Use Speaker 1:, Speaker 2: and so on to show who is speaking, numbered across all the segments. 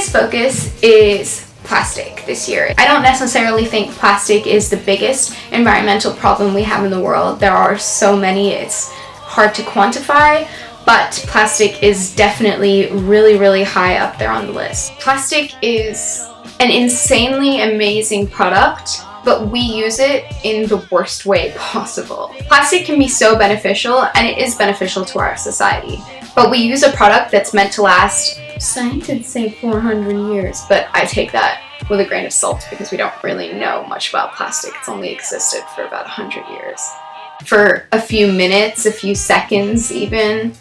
Speaker 1: biggest focus is plastic this year. I don't necessarily think plastic is the biggest environmental problem we have in the world. There are so many, it's hard to quantify, but plastic is definitely really, really high up there on the list. Plastic is an insanely amazing product, but we use it in the worst way possible. Plastic can be so beneficial, and it is beneficial to our society, but we use a product that's meant to last, scientists say 400 years, but I take that with a grain of salt because we don't really know much about plastic. It's only existed for about 100 years. For a few minutes, a few seconds even,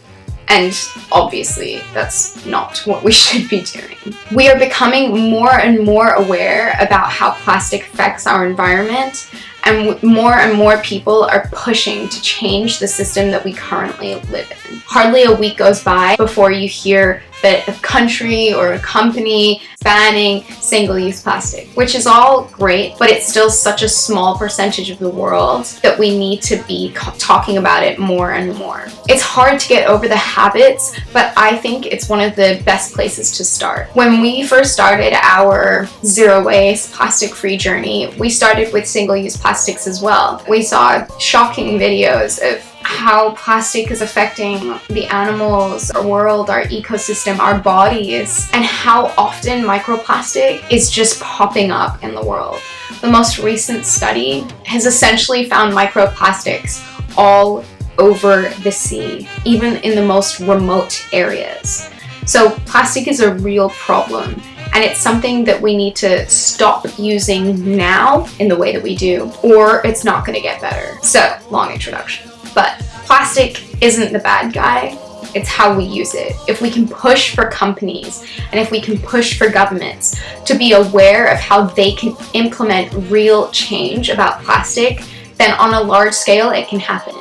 Speaker 1: and obviously that's not what we should be doing. We are becoming more and more aware about how plastic affects our environment, and more people are pushing to change the system that we currently live in. Hardly a week goes by before you hear that a country or a company is banning single-use plastic, which is all great, but it's still such a small percentage of the world that we need to be talking about it more and more. It's hard to get over the habits, but I think it's one of the best places to start. When we first started our zero-waste, plastic-free journey, we started with single-use plastics as well. We saw shocking videos of how plastic is affecting the animals, our world, our ecosystem, our bodies, and how often microplastic is just popping up in the world. The most recent study has essentially found microplastics all over the sea, even in the most remote areas. So plastic is a real problem, and it's something that we need to stop using now in the way that we do, or it's not going to get better. So, long introduction. But plastic isn't the bad guy, it's how we use it. If we can push for companies and if we can push for governments to be aware of how they can implement real change about plastic, then on a large scale it can happen.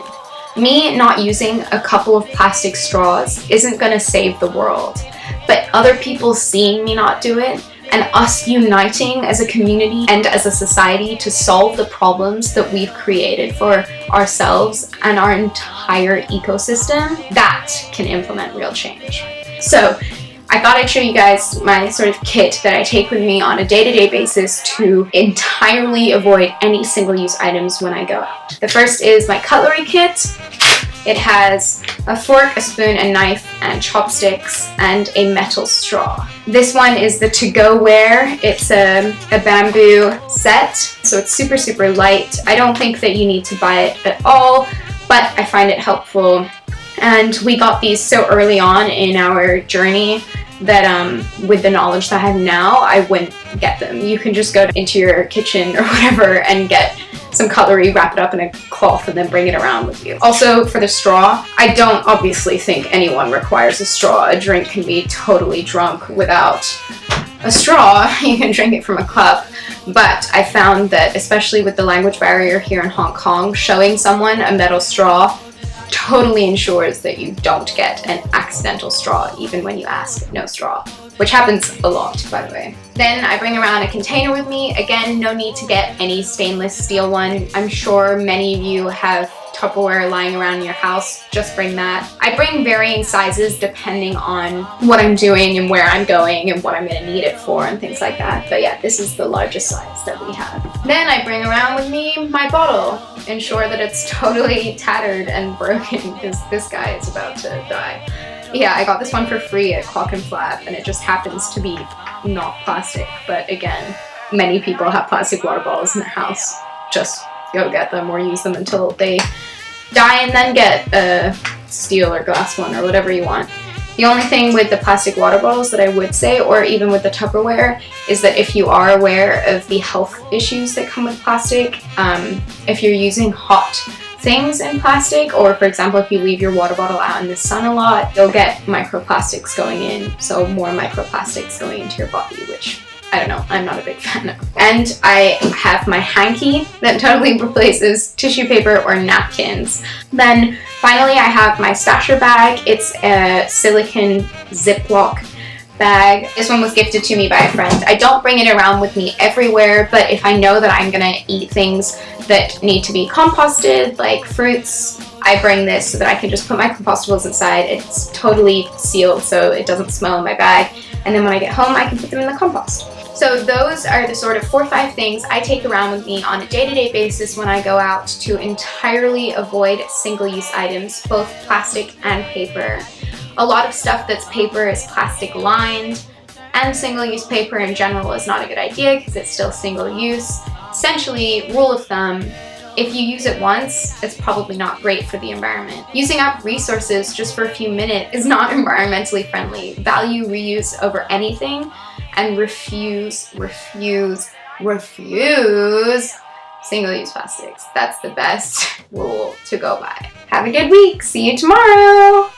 Speaker 1: Me not using a couple of plastic straws isn't going to save the world, but other people seeing me not do it and us uniting as a community and as a society to solve the problems that we've created for ourselves and our entire ecosystem, that can implement real change. So I thought I'd show you guys my sort of kit that I take with me on a day-to-day basis to entirely avoid any single-use items when I go out. The first is my cutlery kit. It has a fork, a spoon, a knife, and chopsticks, and a metal straw. This one is the to-go-ware. It's a bamboo set, so it's super, super light. I don't think that you need to buy it at all, but I find it helpful. And we got these so early on in our journey that with the knowledge that I have now, I wouldn't get them. You can just go into your kitchen or whatever and get some cutlery, wrap it up in a cloth, and then bring it around with you. Also, for the straw, I don't obviously think anyone requires a straw. A drink can be totally drunk without a straw. You can drink it from a cup. But I found that, especially with the language barrier here in Hong Kong, showing someone a metal straw totally ensures that you don't get an accidental straw, even when you ask no straw, which happens a lot, by the way. Then I bring around a container with me. Again, no need to get any stainless steel one. I'm sure many of you have Tupperware lying around your house. Just bring that. I bring varying sizes depending on what I'm doing and where I'm going and what I'm going to need it for and things like that. But yeah, this is the largest size that we have. Then I bring around with me my bottle. Ensure that it's totally tattered and broken because this guy is about to die. Yeah, I got this one for free at Clock and Flap, and it just happens to be not plastic. But again, many people have plastic water bottles in their house. Just go get them or use them until they die and then get a steel or glass one or whatever you want. The only thing with the plastic water bottles that I would say, or even with the Tupperware, is that if you are aware of the health issues that come with plastic, if you're using hot things in plastic, or for example, if you leave your water bottle out in the sun a lot, you'll get microplastics going in, so more microplastics going into your body, which I don't know, I'm not a big fan of. And I have my hanky that totally replaces tissue paper or napkins. Then finally I have my stasher bag. It's a silicone Ziploc bag. This one was gifted to me by a friend. I don't bring it around with me everywhere, but if I know that I'm gonna eat things that need to be composted, like fruits, I bring this so that I can just put my compostables inside. It's totally sealed so it doesn't smell in my bag. And then when I get home, I can put them in the compost. So those are the sort of 4 or 5 things I take around with me on a day-to-day basis when I go out to entirely avoid single-use items, both plastic and paper. A lot of stuff that's paper is plastic lined, and single-use paper in general is not a good idea because it's still single-use. Essentially, rule of thumb, if you use it once, it's probably not great for the environment. Using up resources just for a few minutes is not environmentally friendly. Value reuse over anything, and refuse single-use plastics. That's the best rule to go by. Have a good week. See you tomorrow.